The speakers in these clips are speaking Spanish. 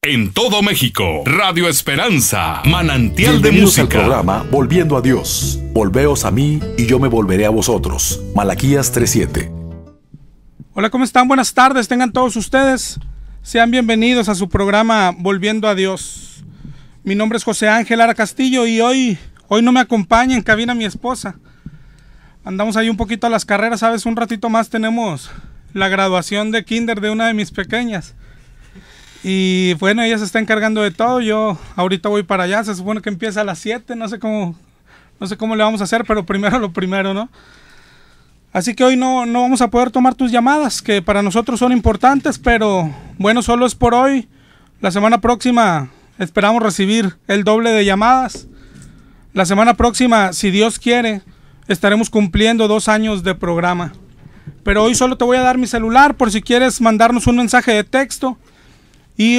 En todo México, Radio Esperanza, manantial de Bienvenidos música. al programa Volviendo a Dios. Volveos a mí y yo me volveré a vosotros. Malaquías 3:7. Hola, ¿cómo están? Buenas tardes, tengan todos ustedes. Sean bienvenidos a su programa Volviendo a Dios. Mi nombre es José Ángel Lara Castillo y hoy no me acompaña en cabina mi esposa. Andamos ahí un poquito a las carreras, ¿sabes? Un ratito más tenemos la graduación de kinder de una de mis pequeñas. Y bueno, ella se está encargando de todo. Yo ahorita voy para allá. Se supone que empieza a las 7. No sé cómo le vamos a hacer, pero primero lo primero, ¿no? Así que hoy no vamos a poder tomar tus llamadas, que para nosotros son importantes, pero bueno, solo es por hoy. La semana próxima esperamos recibir el doble de llamadas. La semana próxima, si Dios quiere, estaremos cumpliendo 2 años de programa. Pero hoy solo te voy a dar mi celular por si quieres mandarnos un mensaje de texto.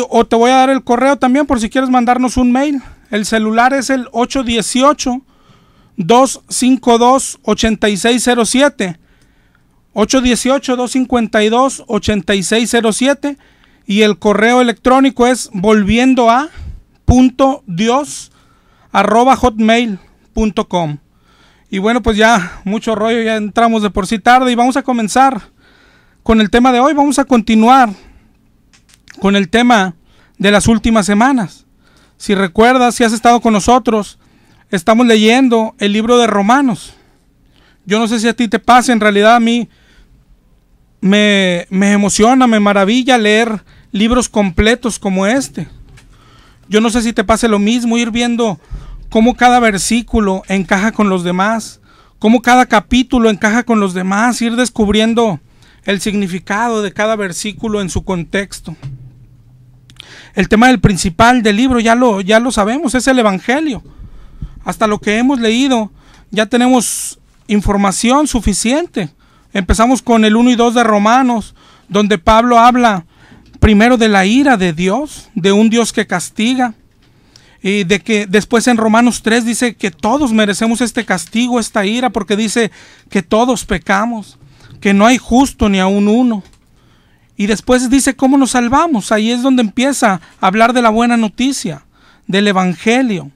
O te voy a dar el correo también por si quieres mandarnos un mail. El celular es el 818-252-8607. 818-252-8607. Y el correo electrónico es volviendoa.dios@hotmail.com. Y bueno, pues ya mucho rollo, ya entramos de por sí tarde y vamos a comenzar con el tema de hoy. Vamos a continuar con el tema de las últimas semanas. Si recuerdas, si has estado con nosotros, estamos leyendo el libro de Romanos. Yo no sé si a ti te pasa, en realidad a mí me emociona, me maravilla leer libros completos como este. Yo no sé si te pase lo mismo, ir viendo cómo cada versículo encaja con los demás, cómo cada capítulo encaja con los demás, ir descubriendo el significado de cada versículo en su contexto. El tema del principal del libro ya lo sabemos, es el Evangelio. Hasta lo que hemos leído ya tenemos información suficiente. Empezamos con el 1 y 2 de Romanos, donde Pablo habla primero de la ira de Dios, de un Dios que castiga, y de que después en Romanos 3 dice que todos merecemos este castigo, esta ira, porque dice que todos pecamos, que no hay justo ni aun uno. Y después dice cómo nos salvamos. Ahí es donde empieza a hablar de la buena noticia, del Evangelio.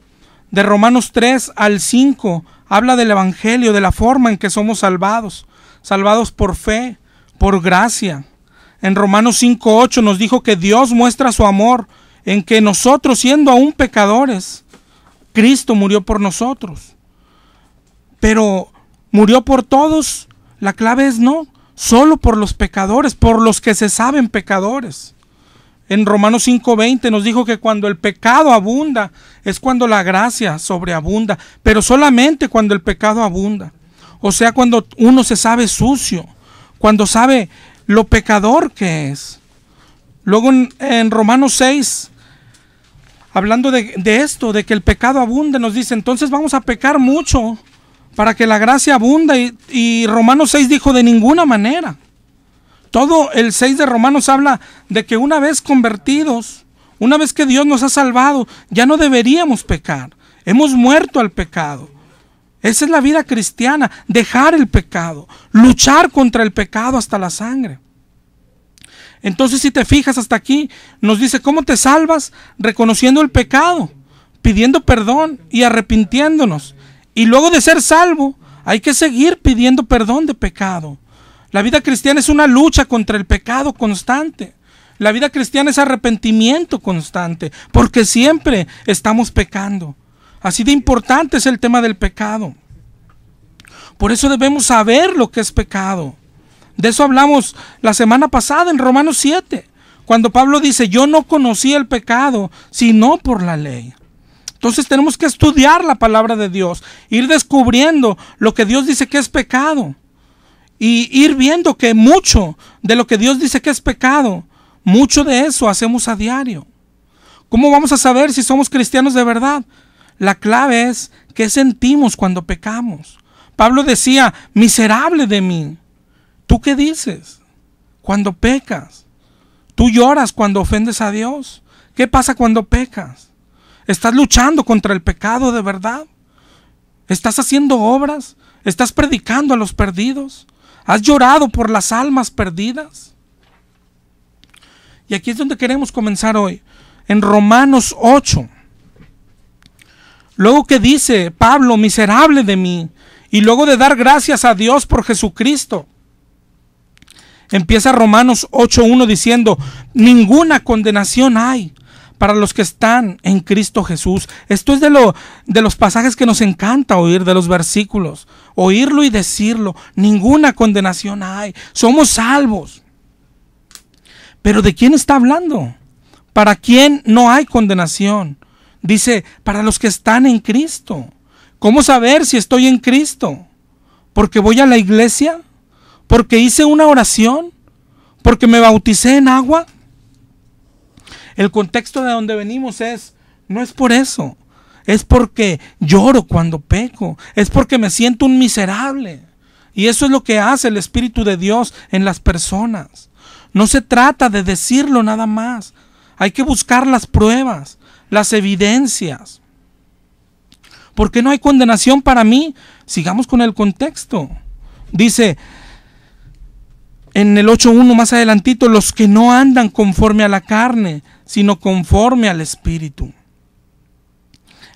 De Romanos 3 al 5 habla del Evangelio, de la forma en que somos salvados. Salvados por fe, por gracia. En Romanos 5:8 nos dijo que Dios muestra su amor en que nosotros, siendo aún pecadores, Cristo murió por nosotros. Pero murió por todos. La clave es no. Solo por los pecadores, por los que se saben pecadores. En Romanos 5:20 nos dijo que cuando el pecado abunda es cuando la gracia sobreabunda, pero solamente cuando el pecado abunda. O sea, cuando uno se sabe sucio, cuando sabe lo pecador que es. Luego en Romanos 6, hablando de esto, de que el pecado abunda, nos dice, entonces vamos a pecar mucho para que la gracia abunda, y Romanos 6 dijo de ninguna manera. Todo el 6 de Romanos habla de que una vez convertidos, una vez que Dios nos ha salvado, ya no deberíamos pecar. Hemos muerto al pecado. Esa es la vida cristiana, dejar el pecado, luchar contra el pecado hasta la sangre. Entonces, si te fijas hasta aquí, nos dice cómo te salvas, reconociendo el pecado, pidiendo perdón y arrepintiéndonos. Y luego de ser salvo, hay que seguir pidiendo perdón de pecado. La vida cristiana es una lucha contra el pecado constante. La vida cristiana es arrepentimiento constante, porque siempre estamos pecando. Así de importante es el tema del pecado. Por eso debemos saber lo que es pecado. De eso hablamos la semana pasada en Romanos 7, cuando Pablo dice, yo no conocí el pecado, sino por la ley. Entonces tenemos que estudiar la palabra de Dios, ir descubriendo lo que Dios dice que es pecado y ir viendo que mucho de lo que Dios dice que es pecado, mucho de eso hacemos a diario. ¿Cómo vamos a saber si somos cristianos de verdad? La clave es qué sentimos cuando pecamos. Pablo decía, miserable de mí. ¿Tú qué dices cuando pecas? ¿Tú lloras cuando ofendes a Dios? ¿Qué pasa cuando pecas? ¿Estás luchando contra el pecado de verdad? ¿Estás haciendo obras? ¿Estás predicando a los perdidos? ¿Has llorado por las almas perdidas? Y aquí es donde queremos comenzar hoy. en Romanos 8. Luego que dice Pablo, miserable de mí, y luego de dar gracias a Dios por Jesucristo, empieza Romanos 8:1 diciendo, ninguna condenación hay para los que están en Cristo Jesús. Esto es de los pasajes que nos encanta oír, de los versículos, oírlo y decirlo. Ninguna condenación hay, somos salvos. Pero ¿de quién está hablando? ¿Para quién no hay condenación? Dice, para los que están en Cristo. ¿Cómo saber si estoy en Cristo? ¿Porque voy a la iglesia? ¿Porque hice una oración? ¿Porque me bauticé en agua? El contexto de donde venimos no es por eso. Es porque lloro cuando peco. Es porque me siento un miserable. Y eso es lo que hace el Espíritu de Dios en las personas. No se trata de decirlo nada más. Hay que buscar las pruebas, las evidencias. ¿Por qué no hay condenación para mí? Sigamos con el contexto. Dice en el 8:1 más adelantito, los que no andan conforme a la carne, sino conforme al Espíritu.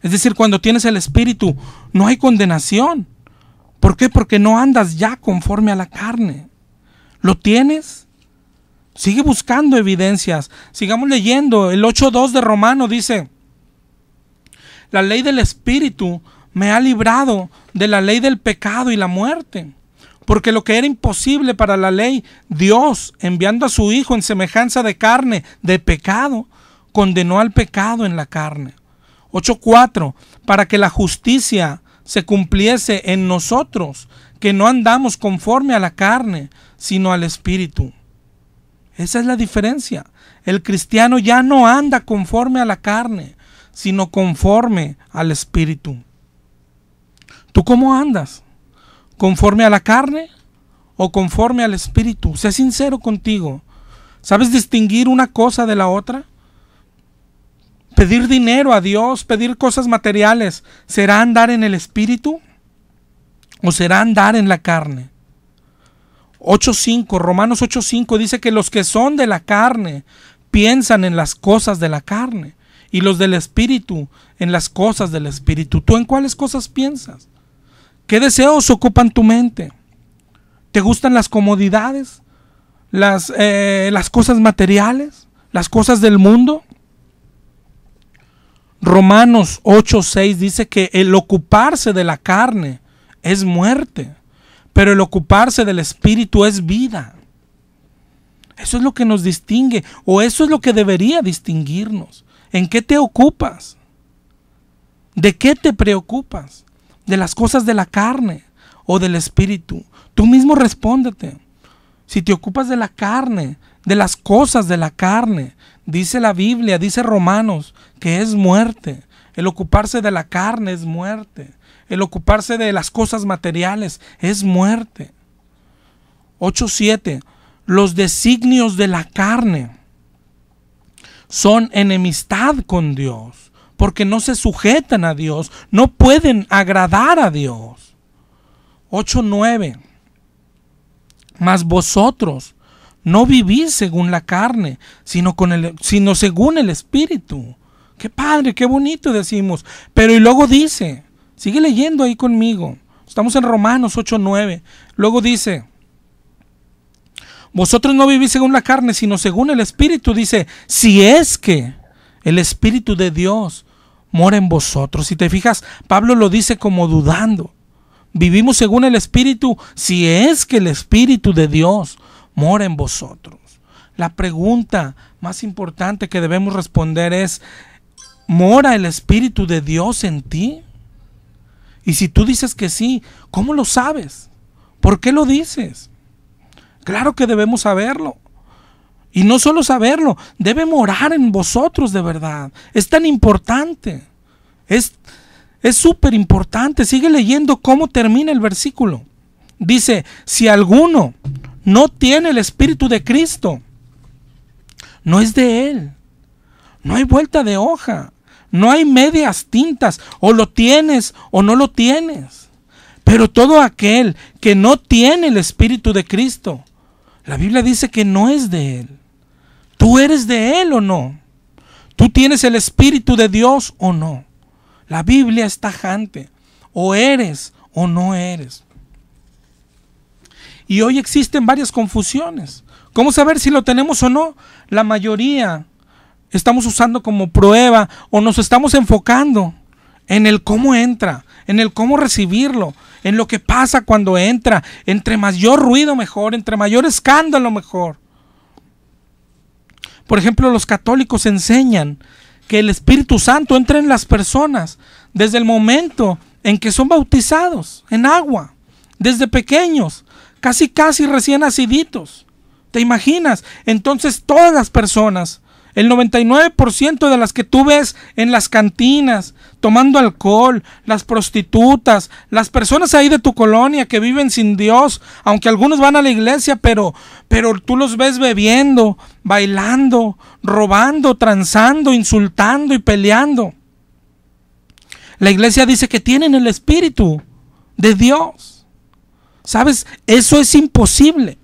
Es decir, cuando tienes el Espíritu, no hay condenación. ¿Por qué? Porque no andas ya conforme a la carne. ¿Lo tienes? Sigue buscando evidencias. Sigamos leyendo. El 8:2 de Romano dice, la ley del Espíritu me ha librado de la ley del pecado y la muerte. Porque lo que era imposible para la ley, Dios, enviando a su Hijo en semejanza de carne, de pecado, condenó al pecado en la carne. 8:4, para que la justicia se cumpliese en nosotros, que no andamos conforme a la carne, sino al Espíritu. Esa es la diferencia. El cristiano ya no anda conforme a la carne, sino conforme al Espíritu. ¿Tú cómo andas? ¿Conforme a la carne o conforme al Espíritu? Sé sincero contigo. ¿Sabes distinguir una cosa de la otra? Pedir dinero a Dios, pedir cosas materiales, ¿será andar en el Espíritu o será andar en la carne? 8:5, Romanos 8:5 dice que los que son de la carne piensan en las cosas de la carne y los del Espíritu en las cosas del Espíritu. ¿Tú en cuáles cosas piensas? ¿Qué deseos ocupan tu mente? ¿Te gustan las comodidades? ¿Las cosas materiales? ¿Las cosas del mundo? Romanos 8:6 dice que el ocuparse de la carne es muerte, pero el ocuparse del Espíritu es vida. Eso es lo que nos distingue, o eso es lo que debería distinguirnos. ¿En qué te ocupas? ¿De qué te preocupas? ¿De las cosas de la carne o del Espíritu? Tú mismo respóndete. Si te ocupas de la carne, de las cosas de la carne, dice la Biblia, dice Romanos, que es muerte. El ocuparse de la carne es muerte. El ocuparse de las cosas materiales es muerte. 8:7. Los designios de la carne son enemistad con Dios, porque no se sujetan a Dios, no pueden agradar a Dios. 8:9. Mas vosotros no vivís según la carne, sino según el Espíritu. Qué padre, qué bonito decimos. Pero y luego dice, sigue leyendo ahí conmigo. Estamos en Romanos 8:9. Luego dice, vosotros no vivís según la carne, sino según el Espíritu. Dice, si es que el Espíritu de Dios mora en vosotros. Si te fijas, Pablo lo dice como dudando. Vivimos según el Espíritu, si es que el Espíritu de Dios mora en vosotros. La pregunta más importante que debemos responder es, ¿mora el Espíritu de Dios en ti? Y si tú dices que sí, ¿cómo lo sabes? ¿Por qué lo dices? Claro que debemos saberlo. Y no solo saberlo, debe morar en vosotros de verdad. Es tan importante. Es súper importante. Sigue leyendo cómo termina el versículo. Dice, si alguno no tiene el Espíritu de Cristo, no es de Él. No hay vuelta de hoja. No hay medias tintas. O lo tienes o no lo tienes. Pero todo aquel que no tiene el Espíritu de Cristo, la Biblia dice que no es de Él. ¿Tú eres de Él o no? ¿Tú tienes el Espíritu de Dios o no? La Biblia es tajante. O eres o no eres. Y hoy existen varias confusiones. ¿Cómo saber si lo tenemos o no? La mayoría estamos usando como prueba o nos estamos enfocando en el cómo entra, en el cómo recibirlo, en lo que pasa cuando entra. Entre mayor ruido mejor, entre mayor escándalo mejor. Por ejemplo, los católicos enseñan que el Espíritu Santo entra en las personas desde el momento en que son bautizados en agua, desde pequeños, casi recién naciditos. ¿Te imaginas? Entonces todas las personas, el 99% de las que tú ves en las cantinas, tomando alcohol, las prostitutas, las personas ahí de tu colonia que viven sin Dios, aunque algunos van a la iglesia, pero tú los ves bebiendo, bailando, robando, transando, insultando y peleando. La iglesia dice que tienen el Espíritu de Dios. ¿Sabes? Eso es imposible.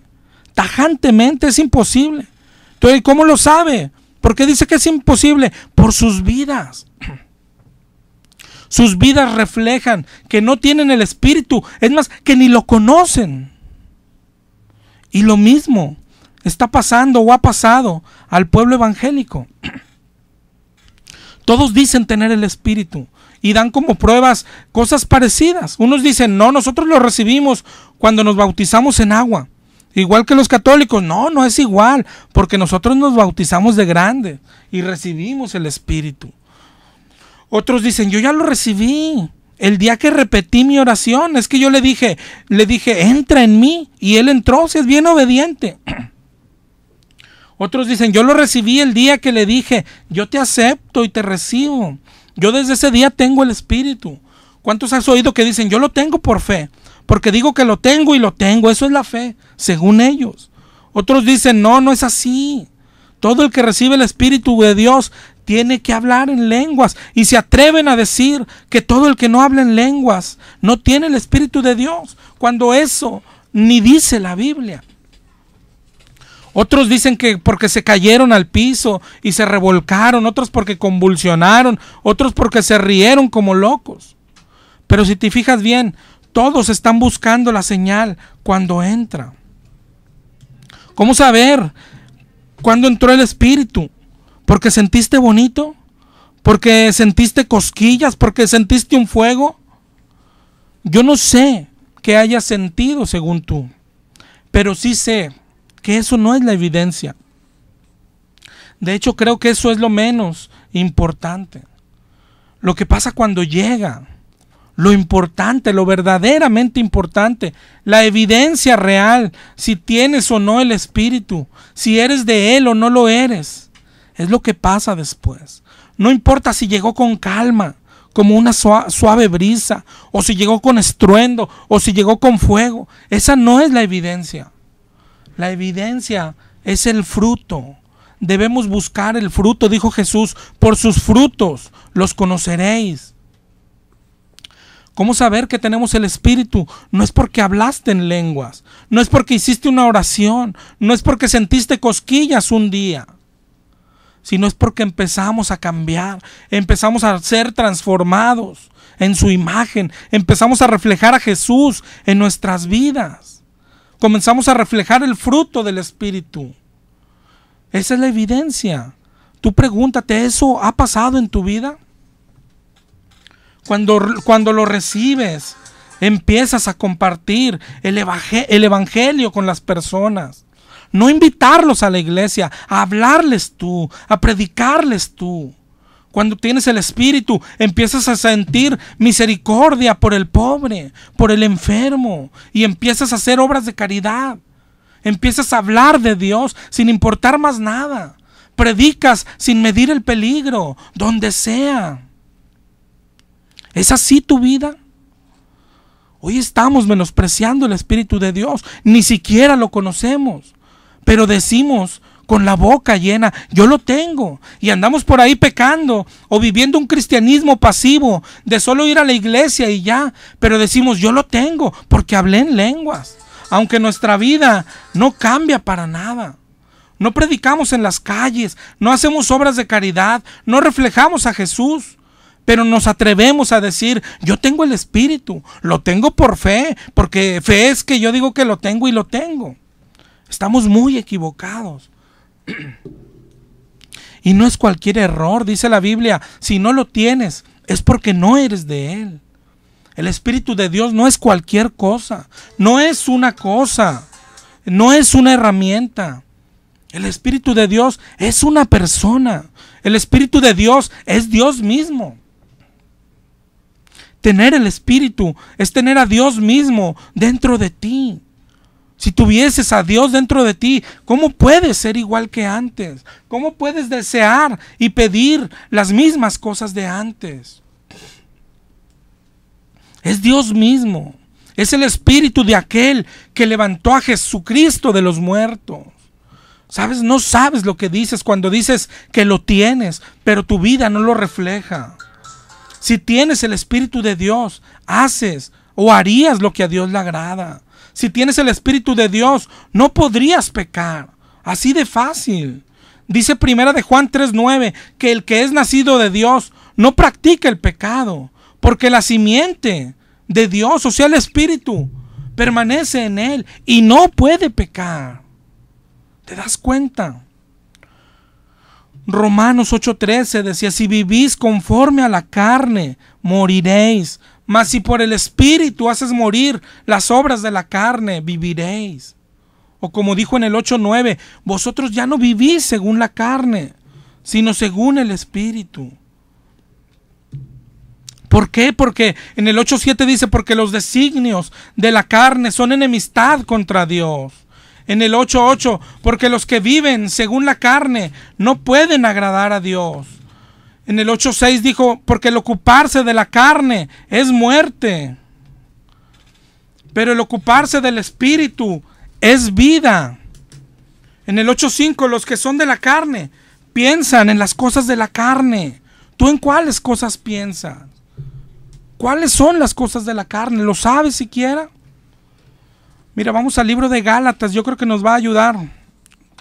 Tajantemente es imposible. Entonces, ¿cómo lo sabe? ¿Por qué dice que es imposible? Por sus vidas. Sus vidas reflejan que no tienen el Espíritu. Es más, que ni lo conocen. Y lo mismo está pasando o ha pasado al pueblo evangélico. Todos dicen tener el Espíritu y dan como pruebas cosas parecidas. Unos dicen, no, nosotros lo recibimos cuando nos bautizamos en agua. Igual que los católicos. No es igual, porque nosotros nos bautizamos de grande y recibimos el Espíritu. Otros dicen, yo ya lo recibí el día que repetí mi oración. Es que yo le dije, entra en mí, y él entró, si es bien obediente. Otros dicen, yo lo recibí el día que le dije, yo te acepto y te recibo. Yo desde ese día tengo el Espíritu. ¿Cuántos has oído que dicen, yo lo tengo por fe? Porque digo que lo tengo y lo tengo. Eso es la fe, según ellos. Otros dicen, no es así. Todo el que recibe el Espíritu de Dios tiene que hablar en lenguas. Y se atreven a decir que todo el que no habla en lenguas no tiene el Espíritu de Dios, cuando eso ni dice la Biblia. Otros dicen que porque se cayeron al piso y se revolcaron, otros porque convulsionaron, otros porque se rieron como locos. Pero si te fijas bien, todos están buscando la señal cuando entra. ¿Cómo saber cuándo entró el Espíritu? ¿Porque sentiste bonito? ¿Porque sentiste cosquillas? ¿Porque sentiste un fuego? Yo no sé qué hayas sentido según tú, pero sí sé que eso no es la evidencia. De hecho, creo que eso es lo menos importante. Lo que pasa cuando llega, lo importante, lo verdaderamente importante, la evidencia real, si tienes o no el Espíritu, si eres de Él o no lo eres, es lo que pasa después. No importa si llegó con calma, como una suave brisa, o si llegó con estruendo, o si llegó con fuego. Esa no es la evidencia. La evidencia es el fruto. Debemos buscar el fruto, dijo Jesús, por sus frutos los conoceréis. ¿Cómo saber que tenemos el Espíritu? No es porque hablaste en lenguas, no es porque hiciste una oración, no es porque sentiste cosquillas un día, sino es porque empezamos a cambiar, empezamos a ser transformados en su imagen, empezamos a reflejar a Jesús en nuestras vidas, comenzamos a reflejar el fruto del Espíritu. Esa es la evidencia. Tú pregúntate, ¿eso ha pasado en tu vida? Cuando lo recibes, empiezas a compartir el evangelio con las personas. No invitarlos a la iglesia, a hablarles tú, a predicarles tú. Cuando tienes el Espíritu, empiezas a sentir misericordia por el pobre, por el enfermo, y empiezas a hacer obras de caridad. Empiezas a hablar de Dios sin importar más nada. Predicas sin medir el peligro, donde sea. ¿Es así tu vida? Hoy estamos menospreciando el Espíritu de Dios. Ni siquiera lo conocemos. Pero decimos con la boca llena, yo lo tengo. Y andamos por ahí pecando o viviendo un cristianismo pasivo de solo ir a la iglesia y ya. Pero decimos, yo lo tengo porque hablé en lenguas. Aunque nuestra vida no cambia para nada. no predicamos en las calles, no hacemos obras de caridad, no reflejamos a Jesús, pero nos atrevemos a decir, yo tengo el Espíritu, lo tengo por fe, porque fe es que yo digo que lo tengo y lo tengo. Estamos muy equivocados. Y no es cualquier error, dice la Biblia, si no lo tienes, es porque no eres de Él. El Espíritu de Dios no es cualquier cosa, no es una cosa, no es una herramienta. El Espíritu de Dios es una persona. El Espíritu de Dios es Dios mismo. Tener el Espíritu es tener a Dios mismo dentro de ti. Si tuvieses a Dios dentro de ti, ¿cómo puedes ser igual que antes? ¿Cómo puedes desear y pedir las mismas cosas de antes? Es Dios mismo. Es el Espíritu de aquel que levantó a Jesucristo de los muertos. ¿Sabes? No sabes lo que dices cuando dices que lo tienes, pero tu vida no lo refleja. Si tienes el Espíritu de Dios, haces o harías lo que a Dios le agrada. Si tienes el Espíritu de Dios, no podrías pecar. Así de fácil. Dice 1 de Juan 3:9 que el que es nacido de Dios no practica el pecado, porque la simiente de Dios, o sea el Espíritu, permanece en él y no puede pecar. ¿Te das cuenta? Romanos 8:13 decía, si vivís conforme a la carne, moriréis. Mas si por el Espíritu haces morir las obras de la carne, viviréis. O como dijo en el 8:9, vosotros ya no vivís según la carne, sino según el Espíritu. ¿Por qué? Porque en el 8:7 dice, porque los designios de la carne son enemistad contra Dios. En el 8:8, porque los que viven según la carne no pueden agradar a Dios. En el 8:6 dijo, porque el ocuparse de la carne es muerte, pero el ocuparse del Espíritu es vida. En el 8:5, los que son de la carne piensan en las cosas de la carne. ¿Tú en cuáles cosas piensas? ¿Cuáles son las cosas de la carne? ¿Lo sabes siquiera? Mira, vamos al libro de Gálatas, yo creo que nos va a ayudar,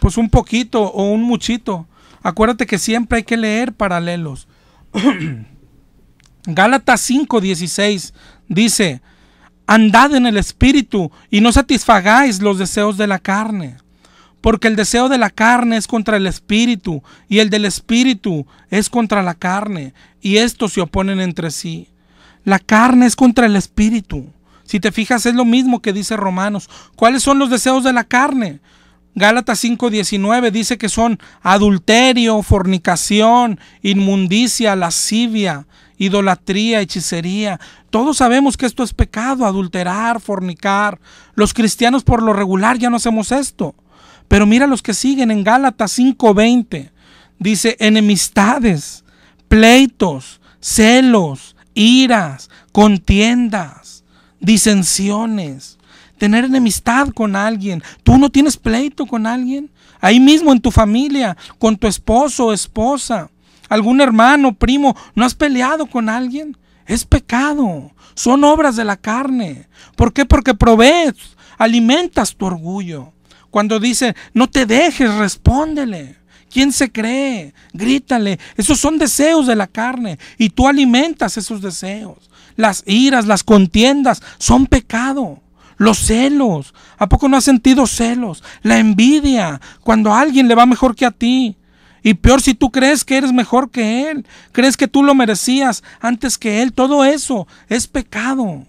pues un poquito o un muchito. Acuérdate que siempre hay que leer paralelos. Gálatas 5:16 dice, andad en el Espíritu y no satisfagáis los deseos de la carne, porque el deseo de la carne es contra el Espíritu y el del Espíritu es contra la carne, y estos se oponen entre sí. La carne es contra el Espíritu. Si te fijas, es lo mismo que dice Romanos. ¿Cuáles son los deseos de la carne? Gálatas 5:19 dice que son adulterio, fornicación, inmundicia, lascivia, idolatría, hechicería. Todos sabemos que esto es pecado, adulterar, fornicar. Los cristianos por lo regular ya no hacemos esto. Pero mira los que siguen en Gálatas 5:20. Dice enemistades, pleitos, celos, iras, contiendas, disensiones. Tener enemistad con alguien. ¿Tú no tienes pleito con alguien? Ahí mismo en tu familia, con tu esposo o esposa, algún hermano, primo, ¿no has peleado con alguien? Es pecado. Son obras de la carne. ¿Por qué? Porque provees, alimentas tu orgullo. Cuando dice, no te dejes, respóndele. ¿Quién se cree? Grítale. Esos son deseos de la carne y tú alimentas esos deseos. Las iras, las contiendas son pecado. Los celos, ¿a poco no has sentido celos? La envidia, cuando a alguien le va mejor que a ti. Y peor si tú crees que eres mejor que él, crees que tú lo merecías antes que él. Todo eso es pecado.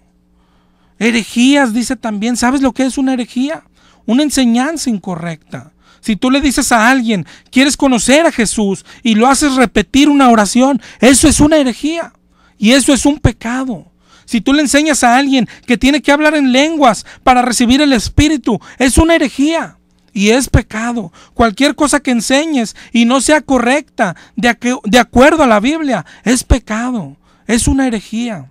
Herejías, dice también. ¿Sabes lo que es una herejía? Una enseñanza incorrecta. Si tú le dices a alguien, quieres conocer a Jesús y lo haces repetir una oración, eso es una herejía y eso es un pecado. Si tú le enseñas a alguien que tiene que hablar en lenguas para recibir el Espíritu, es una herejía y es pecado. Cualquier cosa que enseñes y no sea correcta de acuerdo a la Biblia, es pecado, es una herejía.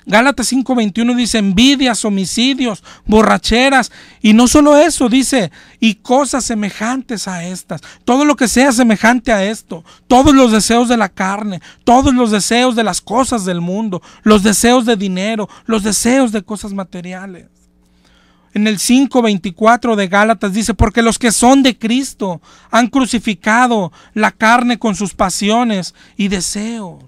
Gálatas 5:21 dice envidias, homicidios, borracheras, y no solo eso, dice, y cosas semejantes a estas. Todo lo que sea semejante a esto, todos los deseos de la carne, todos los deseos de las cosas del mundo, los deseos de dinero, los deseos de cosas materiales. En el 5:24 de Gálatas dice, porque los que son de Cristo han crucificado la carne con sus pasiones y deseos.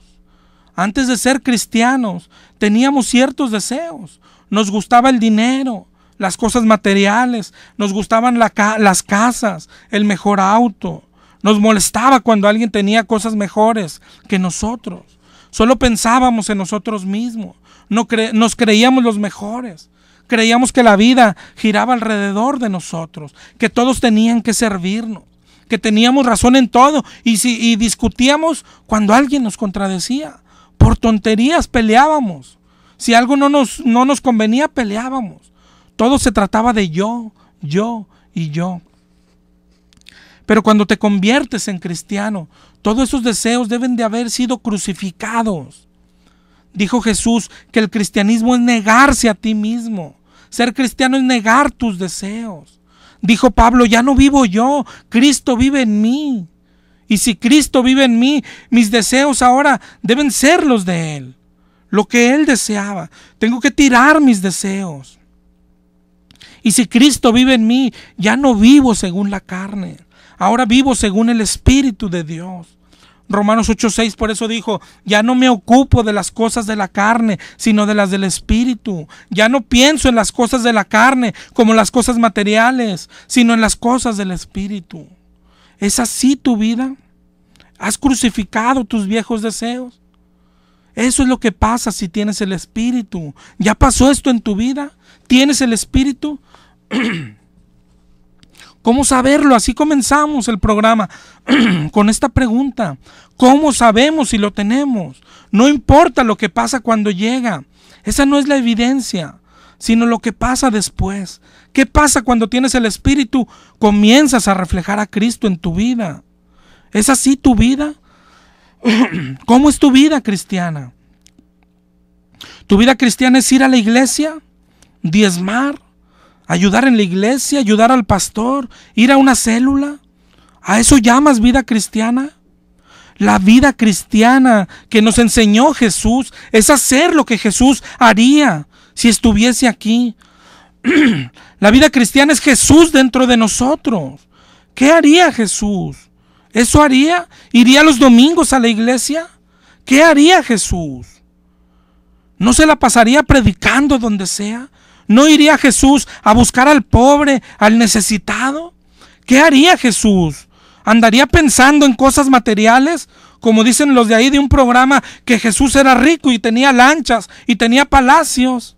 Antes de ser cristianos teníamos ciertos deseos. Nos gustaba el dinero, las cosas materiales, nos gustaban las casas, el mejor auto. Nos molestaba cuando alguien tenía cosas mejores que nosotros. Solo pensábamos en nosotros mismos. Nos creíamos los mejores. Creíamos que la vida giraba alrededor de nosotros, que todos tenían que servirnos, que teníamos razón en todo y discutíamos cuando alguien nos contradecía. Por tonterías peleábamos. Si algo no nos convenía, peleábamos. Todo se trataba de yo y yo. Pero cuando te conviertes en cristiano, todos esos deseos deben de haber sido crucificados. Dijo Jesús que el cristianismo es negarse a ti mismo. Ser cristiano es negar tus deseos. Dijo Pablo, ya no vivo yo, Cristo vive en mí. Y si Cristo vive en mí, mis deseos ahora deben ser los de Él. Lo que Él deseaba. Tengo que tirar mis deseos. Y si Cristo vive en mí, ya no vivo según la carne. Ahora vivo según el Espíritu de Dios. Romanos 8:6 por eso dijo, ya no me ocupo de las cosas de la carne, sino de las del Espíritu. Ya no pienso en las cosas de la carne como las cosas materiales, sino en las cosas del Espíritu. ¿Es así tu vida? ¿Has crucificado tus viejos deseos? Eso es lo que pasa si tienes el Espíritu. ¿Ya pasó esto en tu vida? ¿Tienes el Espíritu? ¿Cómo saberlo? Así comenzamos el programa con esta pregunta. ¿Cómo sabemos si lo tenemos? No importa lo que pasa cuando llega. Esa no es la evidencia, sino lo que pasa después. ¿Qué pasa cuando tienes el Espíritu? Comienzas a reflejar a Cristo en tu vida. ¿Es así tu vida? ¿Cómo es tu vida cristiana? ¿Tu vida cristiana es ir a la iglesia? ¿Diezmar? ¿Ayudar en la iglesia? ¿Ayudar al pastor? ¿Ir a una célula? ¿A eso llamas vida cristiana? La vida cristiana que nos enseñó Jesús es hacer lo que Jesús haría si estuviese aquí. La vida cristiana es Jesús dentro de nosotros. ¿Qué haría Jesús? ¿Eso haría? ¿Iría los domingos a la iglesia? ¿Qué haría Jesús? ¿No se la pasaría predicando donde sea? ¿No iría Jesús a buscar al pobre, al necesitado? ¿Qué haría Jesús? ¿Andaría pensando en cosas materiales? Como dicen los de ahí de un programa que Jesús era rico y tenía lanchas y tenía palacios.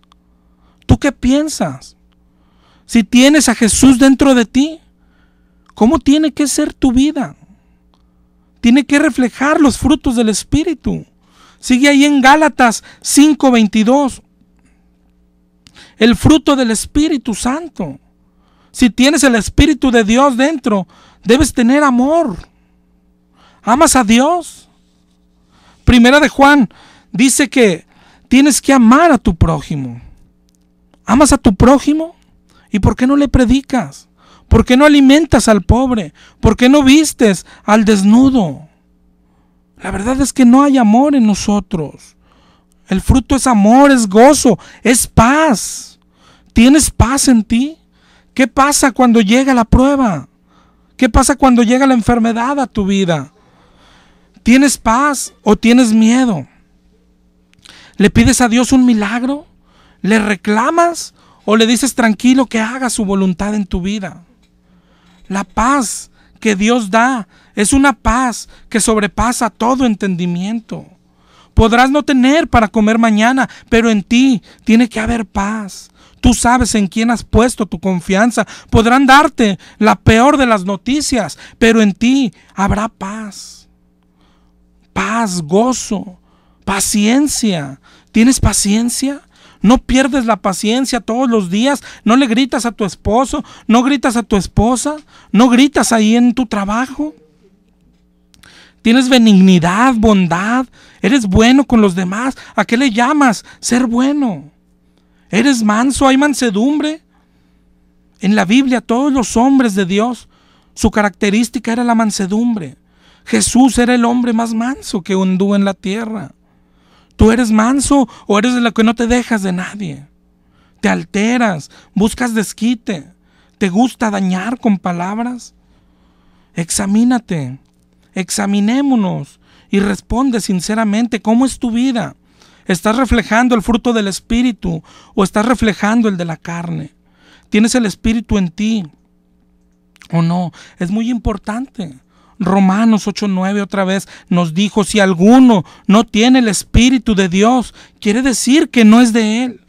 ¿Tú qué piensas? Si tienes a Jesús dentro de ti, ¿cómo tiene que ser tu vida? Tiene que reflejar los frutos del Espíritu. Sigue ahí en Gálatas 5:22. El fruto del Espíritu Santo. Si tienes el Espíritu de Dios dentro, debes tener amor. ¿Amas a Dios? Primera de Juan dice que tienes que amar a tu prójimo. ¿Amas a tu prójimo? ¿Y por qué no le predicas? ¿Por qué no alimentas al pobre? ¿Por qué no vistes al desnudo? La verdad es que no hay amor en nosotros. El fruto es amor, es gozo, es paz. ¿Tienes paz en ti? ¿Qué pasa cuando llega la prueba? ¿Qué pasa cuando llega la enfermedad a tu vida? ¿Tienes paz o tienes miedo? ¿Le pides a Dios un milagro? ¿Le reclamas o le dices tranquilo que haga su voluntad en tu vida? La paz que Dios da es una paz que sobrepasa todo entendimiento. Podrás no tener para comer mañana, pero en ti tiene que haber paz. Tú sabes en quién has puesto tu confianza. Podrán darte la peor de las noticias, pero en ti habrá paz. Paz, gozo, paciencia. ¿Tienes paciencia? ¿No pierdes la paciencia todos los días? ¿No le gritas a tu esposo? ¿No gritas a tu esposa? ¿No gritas ahí en tu trabajo? ¿Tienes benignidad, bondad? ¿Eres bueno con los demás? ¿A qué le llamas ser bueno? ¿Eres manso? ¿Hay mansedumbre? En la Biblia todos los hombres de Dios, su característica era la mansedumbre. Jesús era el hombre más manso que anduvo en la tierra. ¿Tú eres manso o eres de lo que no te dejas de nadie? te alteras, buscas desquite, te gusta dañar con palabras. Examínate, examinémonos y responde sinceramente, ¿cómo es tu vida? ¿Estás reflejando el fruto del Espíritu o estás reflejando el de la carne? ¿Tienes el Espíritu en ti o no? Es muy importante. Romanos 8:9 otra vez nos dijo, si alguno no tiene el Espíritu de Dios, quiere decir que no es de Él.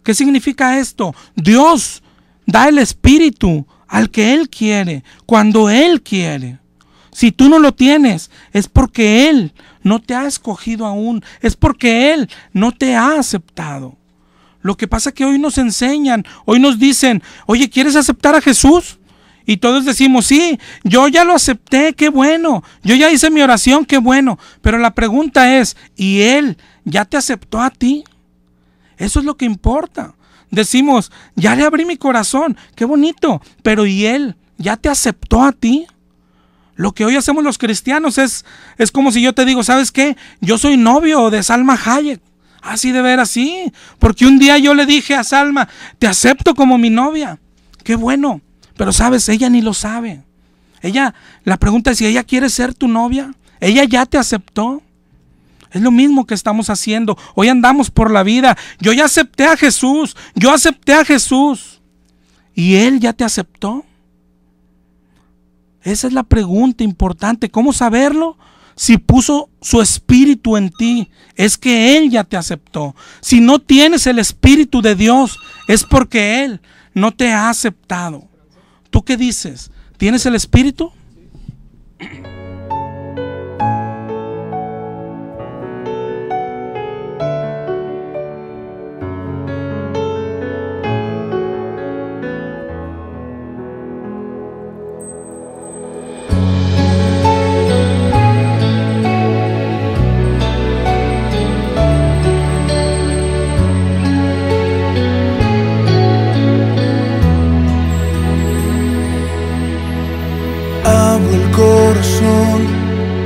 ¿Qué significa esto? Dios da el Espíritu al que Él quiere, cuando Él quiere. Si tú no lo tienes, es porque Él no te ha escogido aún, es porque Él no te ha aceptado. Lo que pasa es que hoy nos enseñan, hoy nos dicen, oye, ¿quieres aceptar a Jesús? Y todos decimos, sí, yo ya lo acepté, qué bueno, yo ya hice mi oración, qué bueno. Pero la pregunta es, ¿y Él ya te aceptó a ti? Eso es lo que importa. Decimos, ya le abrí mi corazón, qué bonito, pero ¿y Él ya te aceptó a ti? Lo que hoy hacemos los cristianos es como si yo te digo, ¿sabes qué? Yo soy novio de Salma Hayek. Así de ver así, porque un día yo le dije a Salma, te acepto como mi novia. Qué bueno, pero sabes, ella ni lo sabe. La pregunta es si ella quiere ser tu novia. Ella ya te aceptó. Es lo mismo que estamos haciendo. Hoy andamos por la vida. Yo ya acepté a Jesús. Yo acepté a Jesús. ¿Y Él ya te aceptó? Esa es la pregunta importante. ¿Cómo saberlo? Si puso su Espíritu en ti, es que Él ya te aceptó. Si no tienes el Espíritu de Dios, es porque Él no te ha aceptado. ¿Tú qué dices? ¿Tienes el Espíritu?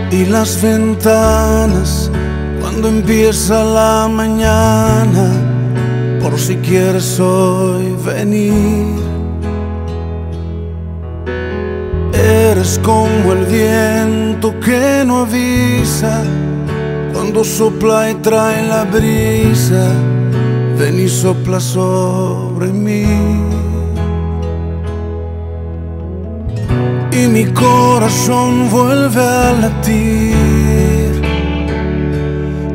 Y las ventanas cuando empieza la mañana, por si quieres hoy venir. Eres como el viento que no avisa, cuando sopla y trae la brisa, ven y sopla sobre mí. Y mi corazón vuelve a latir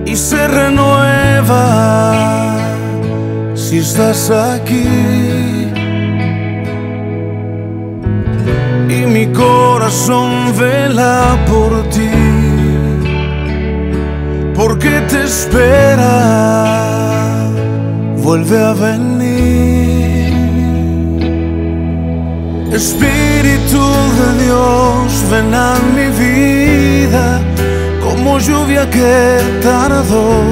y se renueva si estás aquí. Y mi corazón vela por ti, porque te espera, vuelve a venir. Espíritu de Dios, ven a mi vida, como lluvia que tardó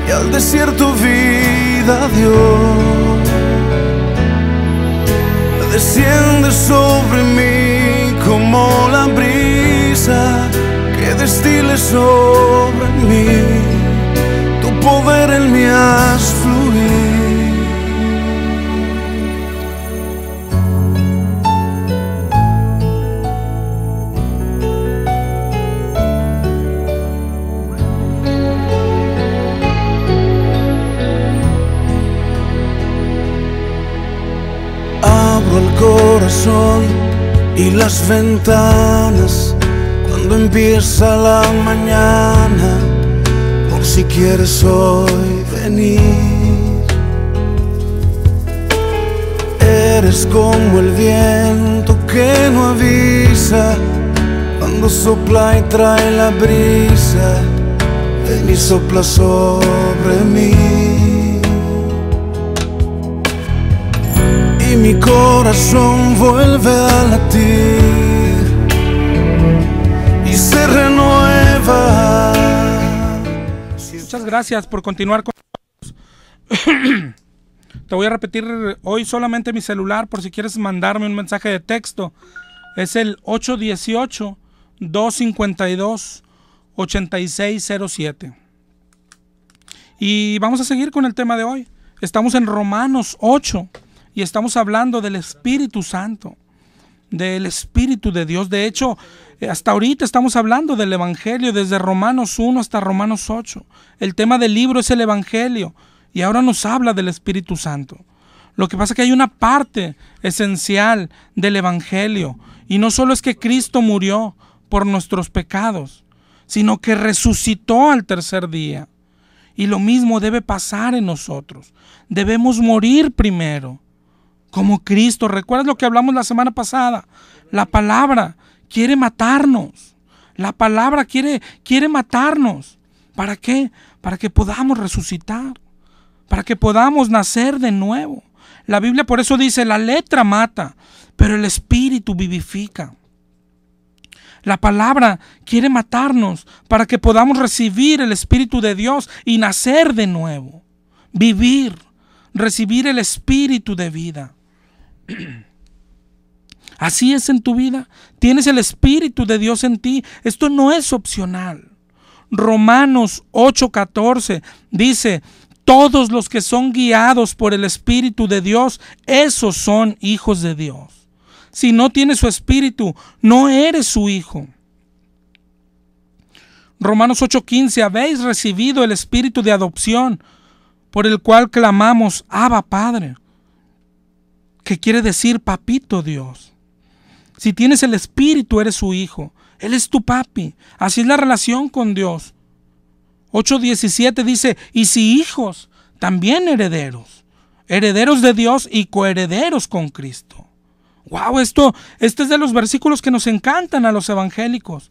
y al desierto vida dio. Desciende sobre mí como la brisa que destile sobre mí, tu poder en mí haz fluir. El corazón y las ventanas cuando empieza la mañana, por si quieres hoy venir. Eres como el viento que no avisa, cuando sopla y trae la brisa, ven y sopla sobre mí. Y mi corazón vuelve a latir y se renueva. Muchas gracias por continuar con nosotros. Te voy a repetir hoy solamente mi celular por si quieres mandarme un mensaje de texto. Es el 818-252-8607. Y vamos a seguir con el tema de hoy. Estamos en Romanos 8 y estamos hablando del Espíritu Santo, del Espíritu de Dios. De hecho, hasta ahorita estamos hablando del Evangelio, desde Romanos 1 hasta Romanos 8. El tema del libro es el Evangelio y ahora nos habla del Espíritu Santo. Lo que pasa es que hay una parte esencial del Evangelio, y no solo es que Cristo murió por nuestros pecados, sino que resucitó al tercer día. Y lo mismo debe pasar en nosotros. Debemos morir primero, como Cristo. ¿Recuerdas lo que hablamos la semana pasada? La palabra quiere matarnos. La palabra quiere matarnos. ¿Para qué? Para que podamos resucitar, para que podamos nacer de nuevo. La Biblia por eso dice, la letra mata, pero el Espíritu vivifica. La palabra quiere matarnos para que podamos recibir el Espíritu de Dios y nacer de nuevo. Vivir, recibir el Espíritu de vida. Así es en tu vida. Tienes el Espíritu de Dios en ti. Esto no es opcional. Romanos 8:14 dice, todos los que son guiados por el Espíritu de Dios, esos son hijos de Dios. Si no tienes su Espíritu, no eres su hijo. Romanos 8:15, habéis recibido el Espíritu de adopción, por el cual clamamos, Abba Padre, que quiere decir papito Dios. Si tienes el Espíritu, eres su hijo. Él es tu papi. Así es la relación con Dios. 8:17 dice, y si hijos, también herederos. Herederos de Dios y coherederos con Cristo. Wow, este es de los versículos que nos encantan a los evangélicos.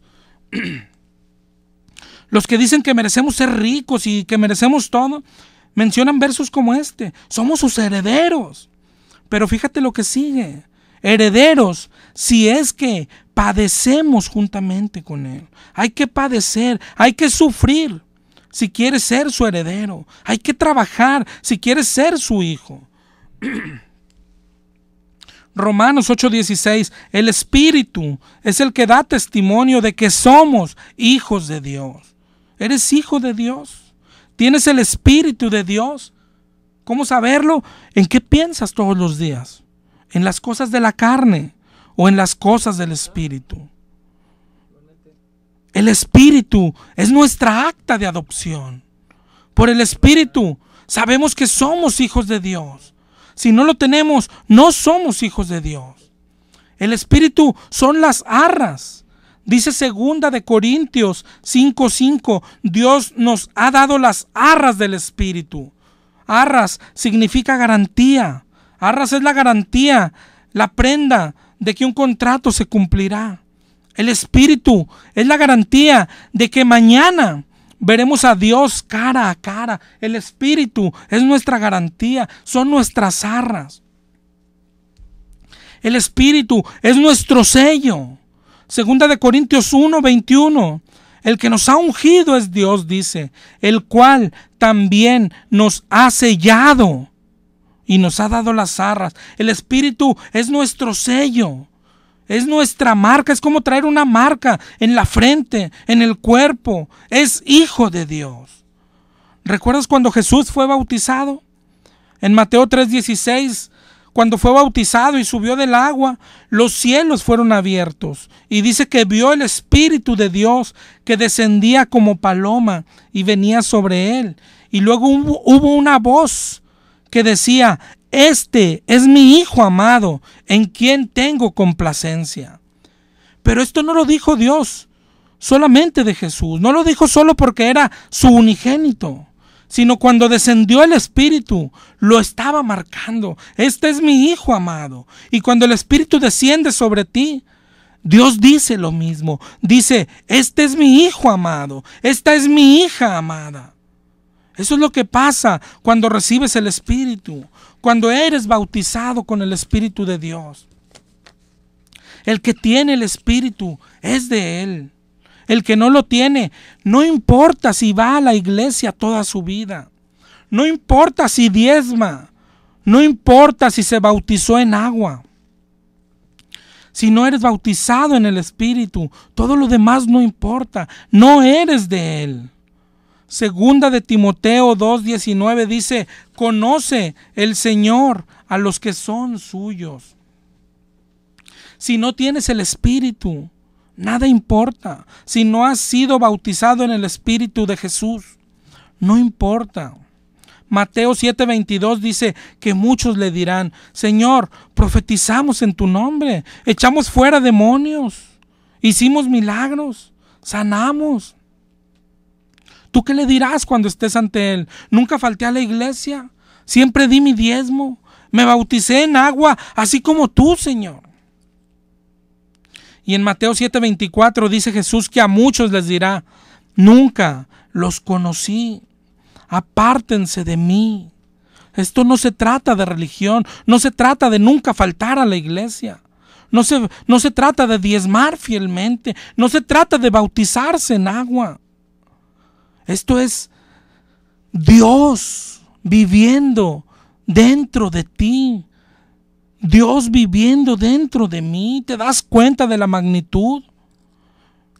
Los que dicen que merecemos ser ricos y que merecemos todo, mencionan versos como este. Somos sus herederos. Pero fíjate lo que sigue. Herederos, si es que padecemos juntamente con Él. Hay que padecer, hay que sufrir si quieres ser su heredero. Hay que trabajar si quieres ser su hijo. Romanos 8:16, el Espíritu es el que da testimonio de que somos hijos de Dios. ¿Eres hijo de Dios? ¿Tienes el Espíritu de Dios? ¿Cómo saberlo? ¿En qué piensas todos los días? ¿En las cosas de la carne o en las cosas del Espíritu? El Espíritu es nuestra acta de adopción. Por el Espíritu sabemos que somos hijos de Dios. Si no lo tenemos, no somos hijos de Dios. El Espíritu son las arras. Dice 2 de Corintios 5:5, Dios nos ha dado las arras del Espíritu. Arras significa garantía. Arras es la garantía, la prenda de que un contrato se cumplirá. El Espíritu es la garantía de que mañana veremos a Dios cara a cara. El Espíritu es nuestra garantía, son nuestras arras. El Espíritu es nuestro sello. 2 de Corintios 1:21. El que nos ha ungido es Dios, dice, el cual también nos ha sellado y nos ha dado las arras. El Espíritu es nuestro sello. Es nuestra marca, es como traer una marca en la frente, en el cuerpo. Es hijo de Dios. ¿Recuerdas cuando Jesús fue bautizado? En Mateo 3:16, cuando fue bautizado y subió del agua, los cielos fueron abiertos. Y dice que vio el Espíritu de Dios que descendía como paloma y venía sobre él. Y luego hubo una voz que decía, este es mi Hijo amado, en quien tengo complacencia. Pero esto no lo dijo Dios solamente de Jesús. No lo dijo solo porque era su unigénito, sino cuando descendió el Espíritu, lo estaba marcando. Este es mi Hijo amado. Y cuando el Espíritu desciende sobre ti, Dios dice lo mismo. Dice, este es mi Hijo amado. Esta es mi hija amada. Eso es lo que pasa cuando recibes el Espíritu, cuando eres bautizado con el Espíritu de Dios. El que tiene el Espíritu es de Él. El que no lo tiene, no importa si va a la iglesia toda su vida, no importa si diezma, no importa si se bautizó en agua. Si no eres bautizado en el Espíritu, todo lo demás no importa, no eres de Él. Segunda de Timoteo 2:19 dice: conoce el Señor a los que son suyos. Si no tienes el Espíritu, nada importa. Si no has sido bautizado en el Espíritu de Jesús, no importa. Mateo 7:22 dice que muchos le dirán: Señor, profetizamos en tu nombre, echamos fuera demonios, hicimos milagros, sanamos. ¿Tú qué le dirás cuando estés ante Él? Nunca falté a la iglesia, siempre di mi diezmo, me bauticé en agua, así como tú, Señor. Y en Mateo 7:24 dice Jesús que a muchos les dirá: nunca los conocí, apártense de mí. Esto no se trata de religión, no se trata de nunca faltar a la iglesia, no se trata de diezmar fielmente, no se trata de bautizarse en agua. Esto es Dios viviendo dentro de ti, Dios viviendo dentro de mí. ¿Te das cuenta de la magnitud?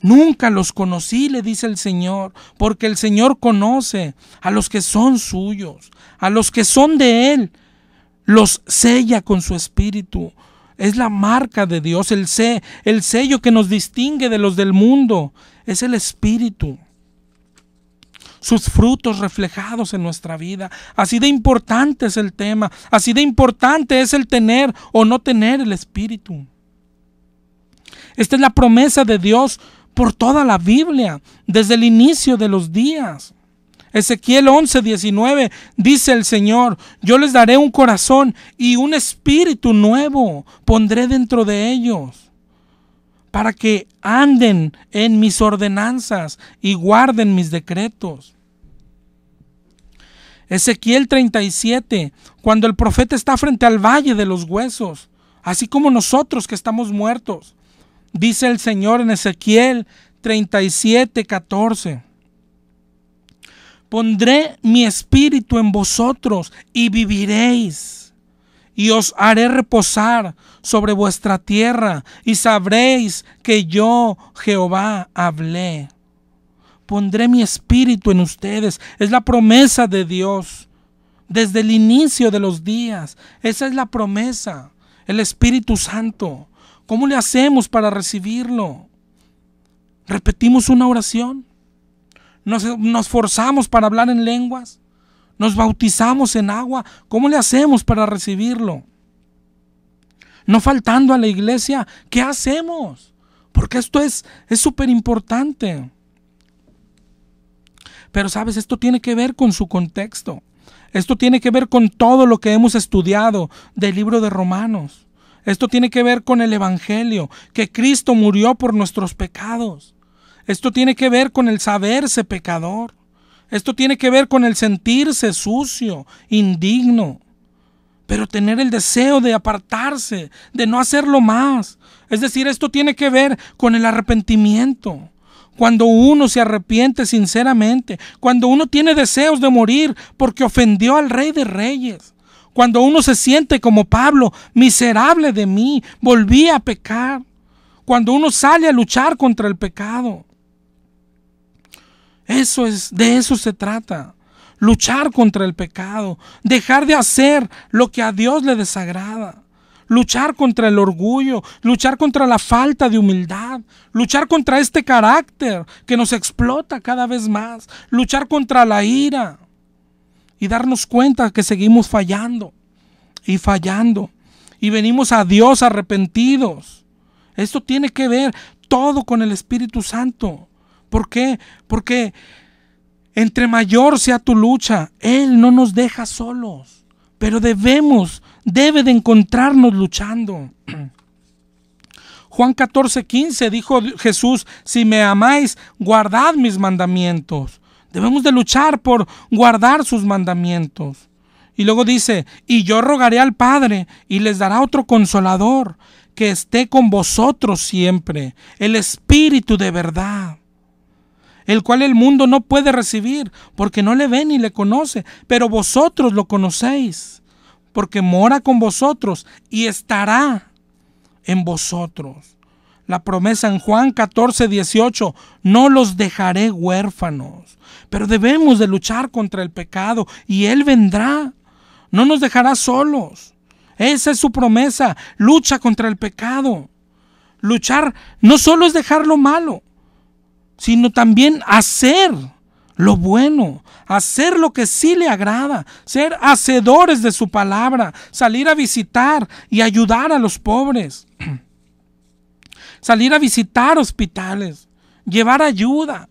Nunca los conocí, le dice el Señor, porque el Señor conoce a los que son suyos, a los que son de Él, los sella con su Espíritu. Es la marca de Dios, el sello que nos distingue de los del mundo, es el Espíritu. Sus frutos reflejados en nuestra vida. Así de importante es el tema, así de importante es el tener o no tener el Espíritu. Esta es la promesa de Dios por toda la Biblia, desde el inicio de los días. Ezequiel 11:19 dice el Señor: yo les daré un corazón y un espíritu nuevo pondré dentro de ellos, para que anden en mis ordenanzas y guarden mis decretos. Ezequiel 37, cuando el profeta está frente al valle de los huesos, así como nosotros que estamos muertos, dice el Señor en Ezequiel 37:14: pondré mi espíritu en vosotros y viviréis, y os haré reposar sobre vuestra tierra, y sabréis que yo, Jehová, hablé. Pondré mi espíritu en ustedes. Es la promesa de Dios desde el inicio de los días. Esa es la promesa, el Espíritu Santo. ¿Cómo le hacemos para recibirlo? ¿Repetimos una oración? ¿Nos forzamos para hablar en lenguas? ¿Nos bautizamos en agua? ¿Cómo le hacemos para recibirlo? No faltando a la iglesia, ¿qué hacemos? Porque esto es súper importante. Pero sabes, esto tiene que ver con su contexto. Esto tiene que ver con todo lo que hemos estudiado del libro de Romanos. Esto tiene que ver con el Evangelio, que Cristo murió por nuestros pecados. Esto tiene que ver con el saberse pecador. Esto tiene que ver con el sentirse sucio, indigno, pero tener el deseo de apartarse, de no hacerlo más. Es decir, esto tiene que ver con el arrepentimiento. Cuando uno se arrepiente sinceramente, cuando uno tiene deseos de morir porque ofendió al Rey de Reyes, cuando uno se siente como Pablo: miserable de mí, volví a pecar. Cuando uno sale a luchar contra el pecado. De eso se trata. Luchar contra el pecado, dejar de hacer lo que a Dios le desagrada. Luchar contra el orgullo, luchar contra la falta de humildad, luchar contra este carácter que nos explota cada vez más, luchar contra la ira y darnos cuenta que seguimos fallando y venimos a Dios arrepentidos. Esto tiene que ver todo con el Espíritu Santo. ¿Por qué? Porque entre mayor sea tu lucha, Él no nos deja solos, pero debe de encontrarnos luchando. Juan 14:15 dijo Jesús: si me amáis, guardad mis mandamientos. Debemos de luchar por guardar sus mandamientos. Y luego dice: y yo rogaré al Padre y les dará otro consolador, que esté con vosotros siempre, el Espíritu de verdad, el cual el mundo no puede recibir, porque no le ve ni le conoce, pero vosotros lo conocéis, porque mora con vosotros y estará en vosotros. la promesa en Juan 14:18, no los dejaré huérfanos. Pero debemos de luchar contra el pecado y Él vendrá. No nos dejará solos. Esa es su promesa. Lucha contra el pecado. Luchar no solo es dejar lo malo, sino también hacer lo bueno, hacer lo que sí le agrada, ser hacedores de su palabra, salir a visitar y ayudar a los pobres, salir a visitar hospitales, llevar ayuda,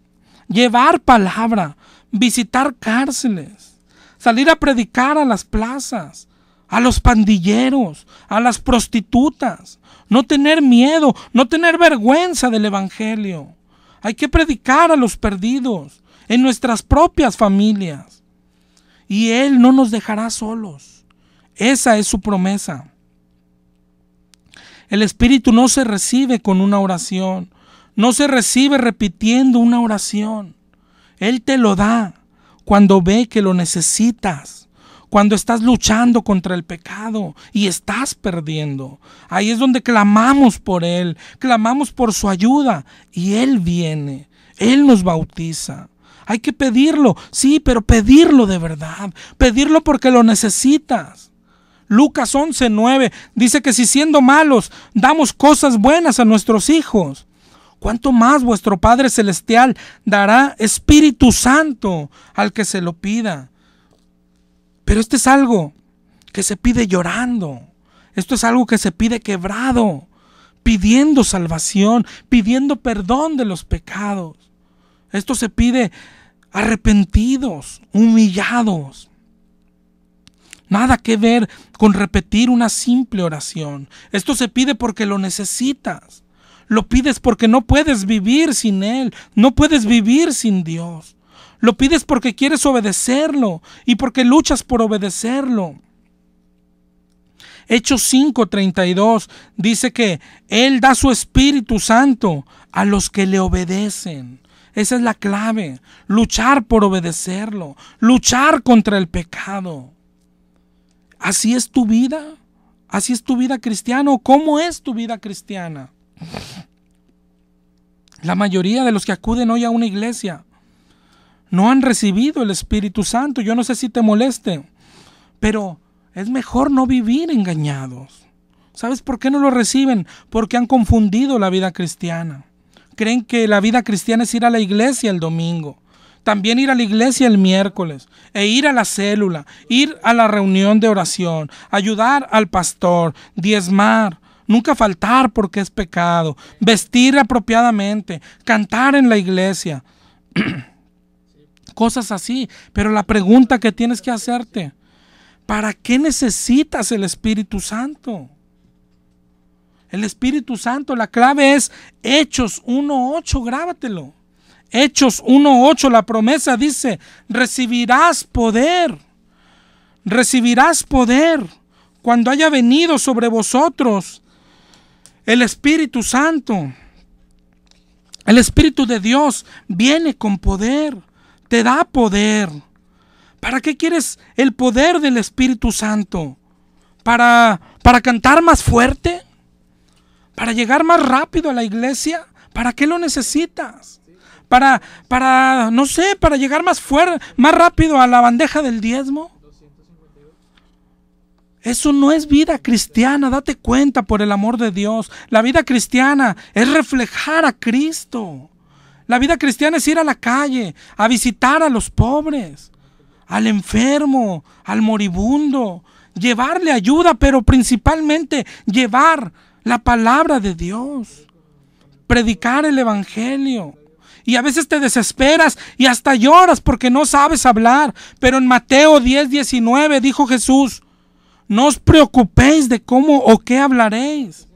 llevar palabra, visitar cárceles, salir a predicar a las plazas, a los pandilleros, a las prostitutas, no tener miedo, no tener vergüenza del evangelio. Hay que predicar a los perdidos en nuestras propias familias. Y Él no nos dejará solos. Esa es su promesa. El Espíritu no se recibe con una oración. No se recibe repitiendo una oración. Él te lo da cuando ve que lo necesitas. Cuando estás luchando contra el pecado y estás perdiendo. Ahí es donde clamamos por Él, clamamos por su ayuda y Él viene, Él nos bautiza. Hay que pedirlo, sí, pero pedirlo de verdad, pedirlo porque lo necesitas. Lucas 11:9 dice que si siendo malos damos cosas buenas a nuestros hijos, ¿cuánto más vuestro Padre Celestial dará Espíritu Santo al que se lo pida? Pero esto es algo que se pide llorando. Esto es algo que se pide quebrado, pidiendo salvación, pidiendo perdón de los pecados. Esto se pide arrepentidos, humillados. Nada que ver con repetir una simple oración. Esto se pide porque lo necesitas. Lo pides porque no puedes vivir sin Él, no puedes vivir sin Dios. Lo pides porque quieres obedecerlo y porque luchas por obedecerlo. Hechos 5:32 dice que Él da su Espíritu Santo a los que le obedecen. Esa es la clave, luchar por obedecerlo, luchar contra el pecado. ¿Así es tu vida? ¿Así es tu vida cristiana? ¿Cómo es tu vida cristiana? La mayoría de los que acuden hoy a una iglesia no han recibido el Espíritu Santo. Yo no sé si te moleste, pero es mejor no vivir engañados. ¿Sabes por qué no lo reciben? Porque han confundido la vida cristiana. Creen que la vida cristiana es ir a la iglesia el domingo, también ir a la iglesia el miércoles, e ir a la célula, ir a la reunión de oración, ayudar al pastor, diezmar, nunca faltar porque es pecado, vestir apropiadamente, cantar en la iglesia. Cosas así, pero la pregunta que tienes que hacerte, ¿para qué necesitas el Espíritu Santo? El Espíritu Santo, la clave es Hechos 1:8, grábatelo. Hechos 1:8, la promesa dice, recibirás poder cuando haya venido sobre vosotros el Espíritu Santo. El Espíritu de Dios viene con poder. Te da poder. ¿Para qué quieres el poder del Espíritu Santo? ¿Para cantar más fuerte? ¿Para llegar más rápido a la iglesia? ¿Para qué lo necesitas? No sé, para llegar más rápido a la bandeja del diezmo. Eso no es vida cristiana, date cuenta por el amor de Dios. La vida cristiana es reflejar a Cristo. La vida cristiana es ir a la calle, a visitar a los pobres, al enfermo, al moribundo, llevarle ayuda, pero principalmente llevar la palabra de Dios, predicar el evangelio. Y a veces te desesperas y hasta lloras porque no sabes hablar, pero en Mateo 10:19 dijo Jesús, no os preocupéis de cómo o qué hablaréis.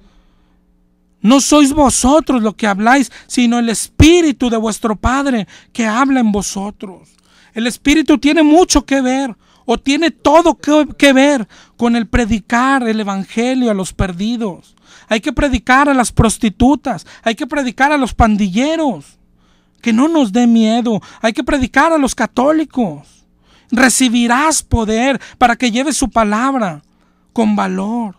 No sois vosotros lo que habláis, sino el Espíritu de vuestro Padre que habla en vosotros. El Espíritu tiene mucho que ver, o tiene todo que ver con el predicar el evangelio a los perdidos. Hay que predicar a las prostitutas, hay que predicar a los pandilleros, que no nos dé miedo. Hay que predicar a los católicos. Recibirás poder para que lleves su palabra con valor.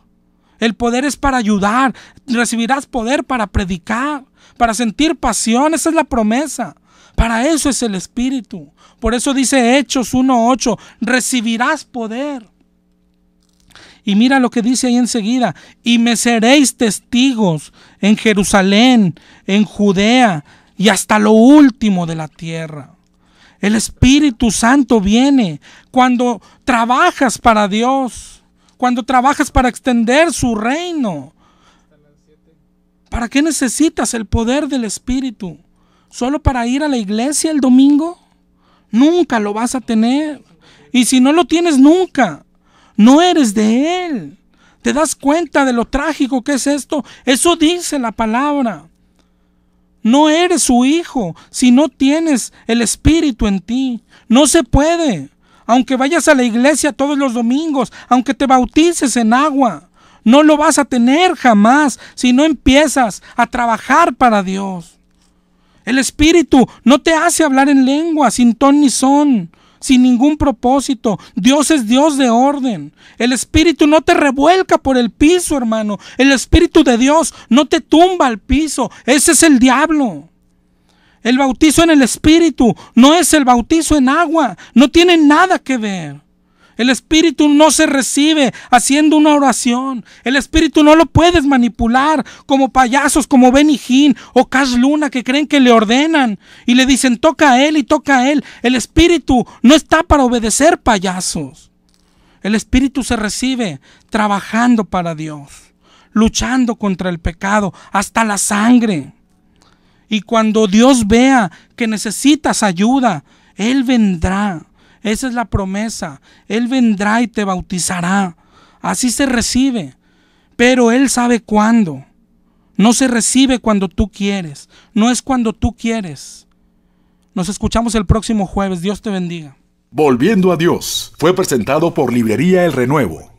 El poder es para ayudar. Recibirás poder para predicar, para sentir pasión. Esa es la promesa. Para eso es el Espíritu. Por eso dice Hechos 1:8, recibirás poder. Y mira lo que dice ahí enseguida: y me seréis testigos en Jerusalén, en Judea y hasta lo último de la tierra. El Espíritu Santo viene cuando trabajas para Dios, cuando trabajas para extender su reino. ¿Para qué necesitas el poder del Espíritu? ¿Solo para ir a la iglesia el domingo? Nunca lo vas a tener. Y si no lo tienes nunca, no eres de Él. ¿Te das cuenta de lo trágico que es esto? Eso dice la palabra. No eres su hijo si no tienes el Espíritu en ti. No se puede. Aunque vayas a la iglesia todos los domingos, aunque te bautices en agua, no lo vas a tener jamás si no empiezas a trabajar para Dios. El Espíritu no te hace hablar en lengua sin ton ni son, sin ningún propósito. Dios es Dios de orden. El Espíritu no te revuelca por el piso, hermano. El Espíritu de Dios no te tumba al piso. Ese es el diablo. El bautizo en el Espíritu no es el bautizo en agua. No tiene nada que ver. El Espíritu no se recibe haciendo una oración. El Espíritu no lo puedes manipular como payasos como Benny Hinn o Cash Luna, que creen que le ordenan y le dicen toca a él y toca a él. El Espíritu no está para obedecer payasos. El Espíritu se recibe trabajando para Dios, luchando contra el pecado hasta la sangre. Y cuando Dios vea que necesitas ayuda, Él vendrá. Esa es la promesa. Él vendrá y te bautizará. Así se recibe. Pero Él sabe cuándo. No se recibe cuando tú quieres. No es cuando tú quieres. Nos escuchamos el próximo jueves. Dios te bendiga. Volviendo a Dios fue presentado por Librería El Renuevo.